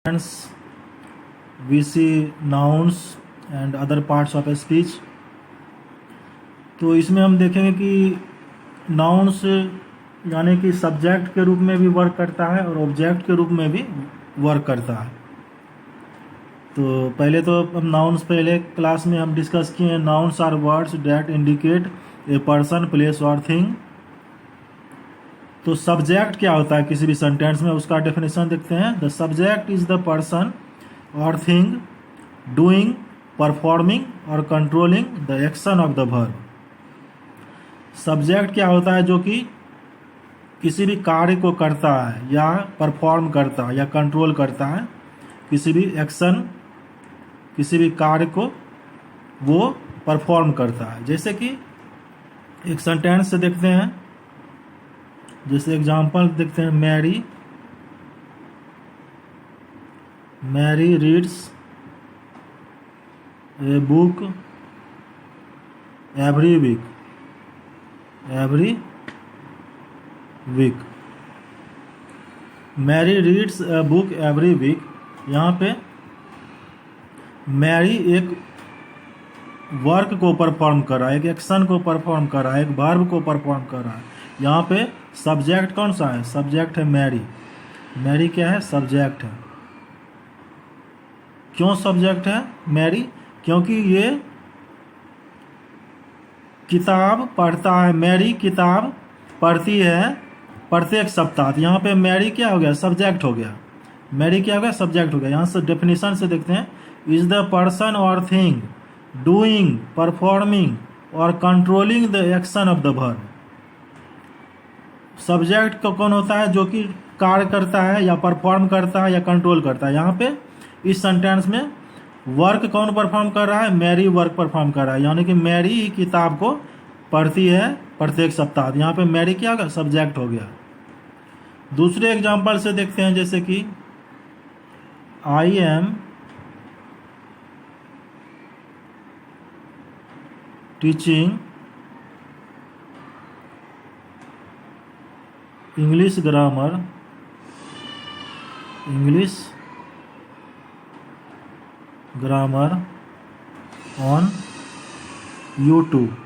Hence, we see nouns and other parts of a speech. तो इसमें हम देखेंगे कि नाउन्स यानी कि सब्जेक्ट के रूप में भी वर्क करता है और ऑब्जेक्ट के रूप में भी वर्क करता है। तो पहले तो हम नाउन्स पहले क्लास में हम डिस्कस किए हैं। Nouns are words that indicate a person, place और थिंग। तो सब्जेक्ट क्या होता है किसी भी सेंटेंस में, उसका डेफिनेशन देखते हैं। The subject is the person और थिंग डूइंग, परफॉर्मिंग और controlling the action of the verb. Subject क्या होता है? जो कि किसी भी कार्य को करता है या परफॉर्म करता है या कंट्रोल करता है, किसी भी एक्शन, किसी भी कार्य को वो परफॉर्म करता है। जैसे कि एक सेंटेंस से देखते हैं, जैसे एग्जांपल देखते हैं। Mary reads a book every week. Mary reads a book every week. यहाँ पे मैरी एक वर्क को परफॉर्म कर रहा है, एक एक्शन को परफॉर्म कर रहा है, एक वर्ब को परफॉर्म कर रहा है। यहाँ पे सब्जेक्ट कौन सा है? सब्जेक्ट है मैरी। मैरी क्या है? सब्जेक्ट है। क्यों सब्जेक्ट है मैरी? क्योंकि ये किताब पढ़ता है। मैरी किताब पढ़ती है प्रत्येक सप्ताह। तो यहाँ पे मैरी क्या हो गया? सब्जेक्ट हो गया। मैरी क्या हो गया? सब्जेक्ट हो गया। यहाँ से डेफिनेशन से देखते हैं। इज द पर्सन और थिंग डूइंग, परफॉर्मिंग और controlling the action of the verb. Subject का कौन होता है? जो कि कार्य करता है या परफॉर्म करता है या कंट्रोल करता है। यहाँ पे इस सेंटेंस में वर्क कौन परफॉर्म कर रहा है? मैरी वर्क परफॉर्म कर रहा है। यानी कि मैरी ही किताब को पढ़ती है प्रत्येक सप्ताह। यहाँ पे मैरी क्या होगा? सब्जेक्ट हो गया। दूसरे एग्जांपल से देखते हैं, जैसे कि I am teaching English grammar on YouTube.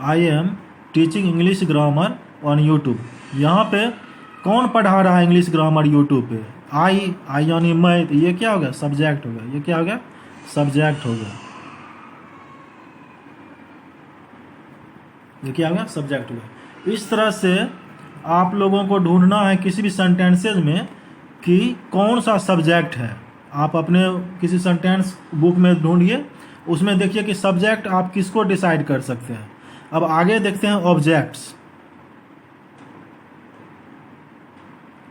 I am teaching English grammar on YouTube. यहाँ पे कौन पढ़ा रहा है इंग्लिश ग्रामर यूट्यूब पे? आई यानी मैं। तो ये क्या हो गया? सब्जेक्ट हो गया। ये क्या हो गया? सब्जेक्ट हो गया। ये क्या हो गया? सब्जेक्ट हो गया। इस तरह से आप लोगों को ढूंढना है किसी भी सेंटेंसेज में कि कौन सा सब्जेक्ट है। आप अपने किसी सेंटेंस बुक में ढूंढिए, उसमें देखिए कि सब्जेक्ट आप किसको डिसाइड कर सकते हैं। अब आगे देखते हैं ऑब्जेक्ट्स।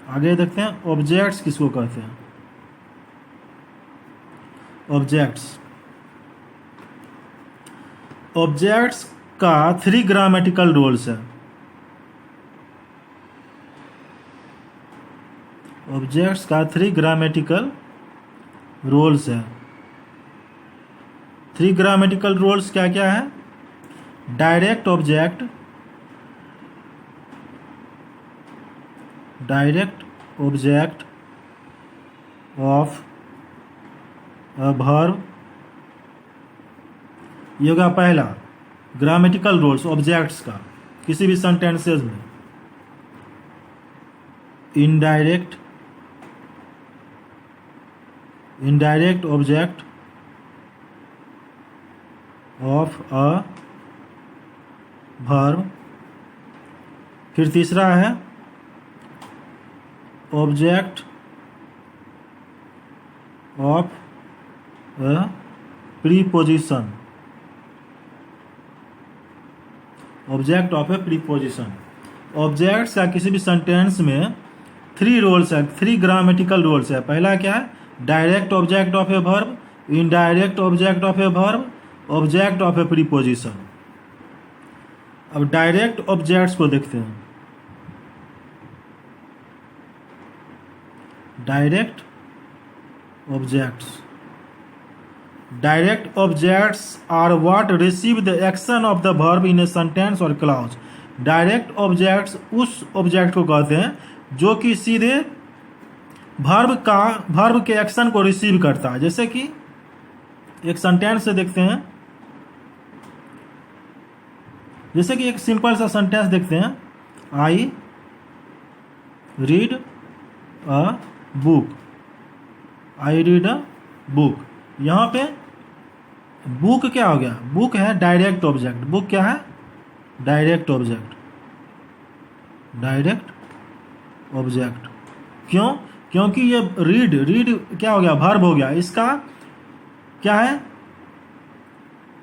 आगे देखते हैं ऑब्जेक्ट्स किसको कहते हैं। ऑब्जेक्ट्स का 3 ग्रामेटिकल रोल्स है। ऑब्जेक्ट्स का 3 ग्रामेटिकल रोल्स है। 3 ग्रामेटिकल रोल्स क्या क्या है? Direct object of a verb. ये होगा पहला ग्रामेटिकल रोल्स ऑब्जेक्ट्स का किसी भी सेंटेंसेस में। Indirect object of a verb. फिर तीसरा है object of a preposition. Object of a preposition. Objects या किसी भी सेंटेंस में 3 रोल्स है, 3 ग्रामेटिकल रोल्स है। पहला क्या है? Direct object of a verb, indirect object of a verb, object of a preposition. अब डायरेक्ट ऑब्जेक्ट्स को देखते हैं। Direct objects are what receive the action of the verb in a sentence और clause. Direct objects उस object को कहते हैं जो कि सीधे वर्ब के एक्शन को रिसीव करता है। जैसे कि एक सेंटेंस से देखते हैं, जैसे कि एक सिंपल सा सेंटेंस देखते हैं, I read a book, I read a book. यहाँ पे बुक क्या हो गया, बुक है डायरेक्ट ऑब्जेक्ट, बुक क्या है डायरेक्ट ऑब्जेक्ट, डायरेक्ट ऑब्जेक्ट। क्यों, क्योंकि ये रीड क्या हो गया वर्ब हो गया, इसका क्या है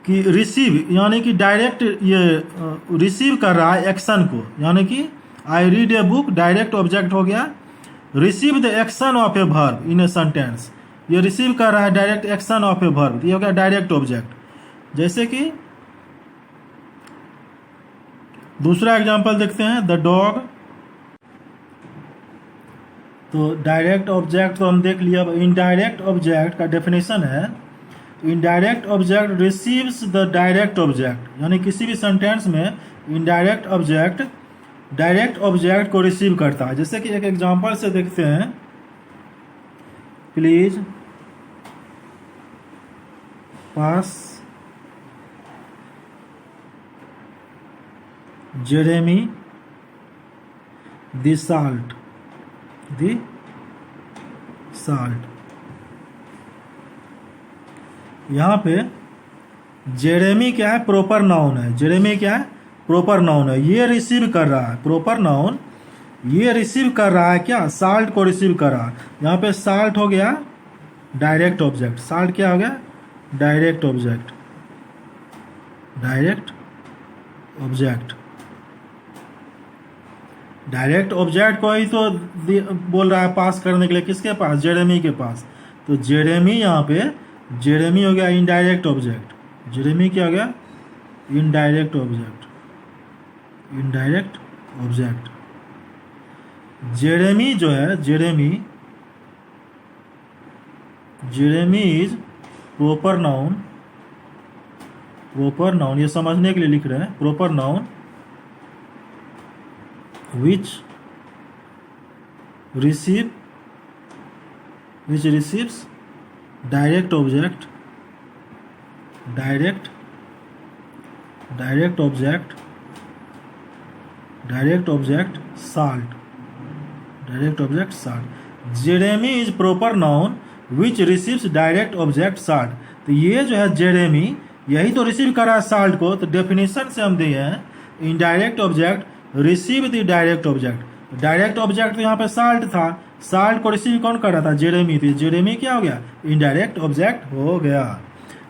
कि रिसीव, यानी कि डायरेक्ट ये रिसीव कर रहा है एक्शन को, यानी कि I read a book direct object हो गया, receive the action of a verb in a sentence, ये रिसीव कर रहा है direct action of a verb, ये हो गया डायरेक्ट ऑब्जेक्ट। जैसे कि दूसरा एग्जांपल देखते हैं, द डॉग। तो डायरेक्ट ऑब्जेक्ट तो हम देख लिया। इनडायरेक्ट ऑब्जेक्ट का डेफिनेशन है, indirect object receives the direct object, यानी किसी भी सेंटेंस में इनडायरेक्ट ऑब्जेक्ट डायरेक्ट ऑब्जेक्ट को रिसीव करता है। जैसे कि एक एग्जांपल से देखते हैं, please pass Jeremy the salt, the salt. यहाँ पे जेरेमी क्या है, प्रॉपर नाउन है, जेरेमी क्या है प्रॉपर नाउन है, ये रिसीव कर रहा है, प्रॉपर नाउन ये रिसीव कर रहा है क्या, साल्ट को रिसीव कर रहा है। यहाँ पे साल्ट हो गया डायरेक्ट ऑब्जेक्ट, साल्ट क्या हो गया direct object, direct object, direct object को ही तो बोल रहा है पास करने के लिए, किसके पास, जेरेमी के पास। तो जेरेमी यहाँ पे जेरेमी हो गया इनडायरेक्ट ऑब्जेक्ट, जेरेमी क्या हो गया indirect object, indirect object. Jeremy जो है, Jeremy is proper noun, proper noun ये समझने के लिए लिख रहे हैं, proper noun which receives direct object, direct object salt, direct object salt। Jeremy is proper noun which receives direct object salt. तो ये जो है जेरेमी यही तो रिसीव कर रहा है साल्ट को। तो डेफिनेशन से हम दिए हैं indirect object receive the direct object, direct object तो यहाँ पे साल्ट था, साल्ट को रिसीव कौन कर रहा था, जेरेमी। तो जेरेमी क्या हो गया इनडायरेक्ट ऑब्जेक्ट हो गया।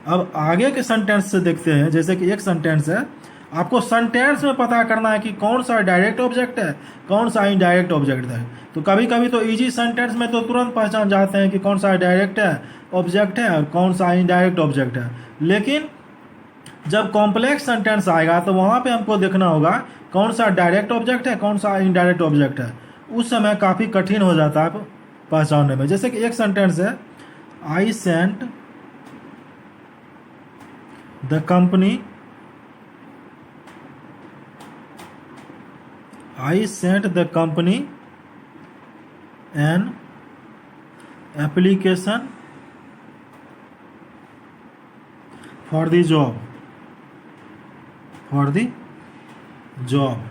अब आगे के सेंटेंस से देखते हैं, जैसे कि एक सेंटेंस है, आपको सेंटेंस में पता करना है कि कौन सा डायरेक्ट ऑब्जेक्ट है कौन सा इनडायरेक्ट ऑब्जेक्ट है। तो कभी कभी तो इजी सेंटेंस में तो तुरंत पहचान जाते हैं कि कौन सा डायरेक्ट है ऑब्जेक्ट है और कौन सा इनडायरेक्ट ऑब्जेक्ट है। लेकिन जब कॉम्प्लेक्स सेंटेंस आएगा तो वहां पे हमको देखना होगा कौन सा डायरेक्ट ऑब्जेक्ट है कौन सा इनडायरेक्ट ऑब्जेक्ट है, उस समय काफ़ी कठिन हो जाता है पहचानने में। जैसे कि एक सेंटेंस है, I sent the company, I sent the company an application for the job, for the job.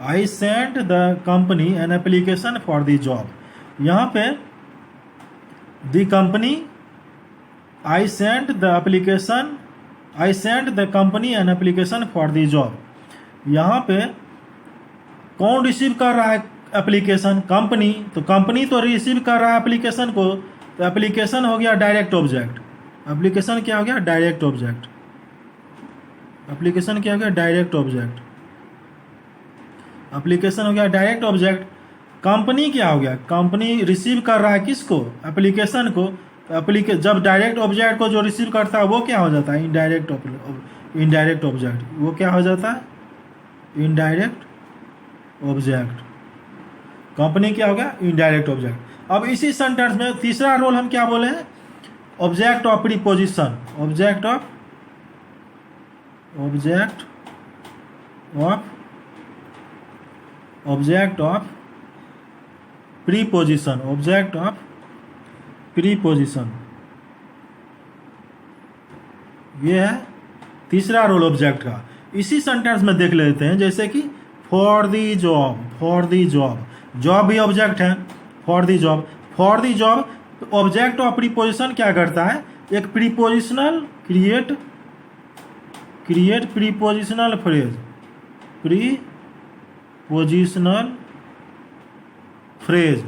I sent the company an application for the job. यहाँ पे the company, I sent the application, I sent the company an application for the job. यहाँ पे कौन receive कर रहा है application, company. तो company तो रिसीव कर रहा है एप्लीकेशन को, तो एप्लीकेशन हो गया डायरेक्ट ऑब्जेक्ट, एप्लीकेशन क्या हो गया डायरेक्ट ऑब्जेक्ट, एप्लीकेशन क्या हो गया डायरेक्ट ऑब्जेक्ट, एप्लीकेशन हो गया डायरेक्ट ऑब्जेक्ट। कंपनी क्या हो गया, कंपनी रिसीव कर रहा है किसको, एप्लीकेशन को। तो जब डायरेक्ट ऑब्जेक्ट को जो रिसीव करता है वो क्या हो जाता है इनडायरेक्ट ऑब्जेक्ट, वो क्या हो जाता है इनडायरेक्ट ऑब्जेक्ट। कंपनी क्या हो गया इनडायरेक्ट ऑब्जेक्ट। अब इसी सेंटेंस में तीसरा रोल हम क्या बोले हैं, object of preposition, object of preposition, object of preposition, ये है तीसरा रोल ऑब्जेक्ट का। इसी सेंटेंस में देख लेते हैं, जैसे कि for the job, for the job, job भी ऑब्जेक्ट है, for the job, for the job. Object of preposition क्या करता है, एक prepositional create prepositional phrase, prepositional phrase,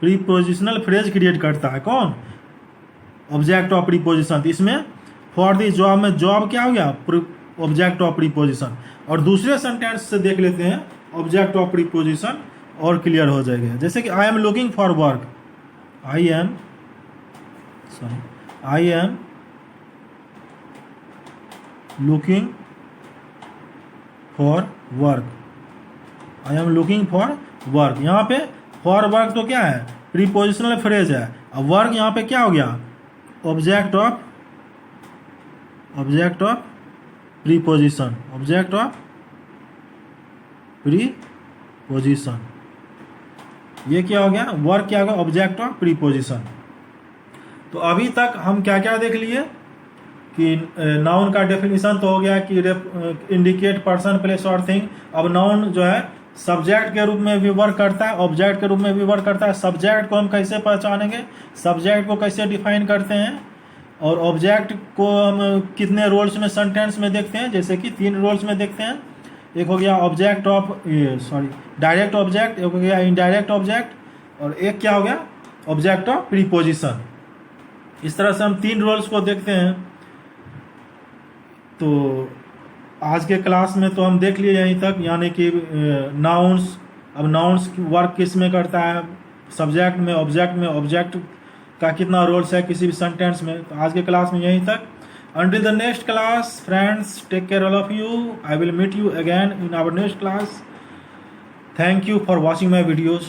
prepositional phrase create करता है कौन, ऑब्जेक्ट ऑफ प्रीपोजिशन। इसमें फॉर दी जॉब में जॉब क्या हो गया, ऑब्जेक्ट ऑफ प्रीपोजिशन। और दूसरे सेंटेंस से देख लेते हैं ऑब्जेक्ट ऑफ प्रीपोजिशन, और क्लियर हो जाएगा। जैसे कि I am looking for work, I am looking for work, I am looking for work. यहाँ पे फॉर वर्क तो क्या है, प्रीपोजिशनल फ्रेज है। अब वर्क यहाँ पे क्या हो गया, object of preposition, object of preposition. ये क्या हो गया, वर्क क्या हो गया, ऑब्जेक्ट ऑफ प्रीपोजिशन। तो अभी तक हम क्या क्या देख लिए कि नाउन का डेफिनेशन तो हो गया कि इंडिकेट पर्सन, प्लेस और थिंग। अब नाउन जो है सब्जेक्ट के रूप में भी वर्क करता है, ऑब्जेक्ट के रूप में भी वर्क करता है। सब्जेक्ट को हम कैसे पहचानेंगे, सब्जेक्ट को कैसे डिफाइन करते हैं, और ऑब्जेक्ट को हम कितने रोल्स में सेंटेंस में देखते हैं, जैसे कि 3 रोल्स में देखते हैं। एक हो गया ऑब्जेक्ट ऑफ डायरेक्ट ऑब्जेक्ट, एक हो गया इनडायरेक्ट ऑब्जेक्ट, और एक क्या हो गया, ऑब्जेक्ट ऑफ प्रीपोजिशन। इस तरह से हम 3 रोल्स को देखते हैं। तो आज के क्लास में तो हम देख लिए यहीं तक, यानी कि नाउन्स। अब नाउन्स वर्क किस में करता है, सब्जेक्ट में, ऑब्जेक्ट में, ऑब्जेक्ट का कितना रोल्स है किसी भी सेंटेंस में। तो आज के क्लास में यहीं तक। Until the next class, friends, take care all of you. I will meet you again in our next class. Thank you for watching my videos.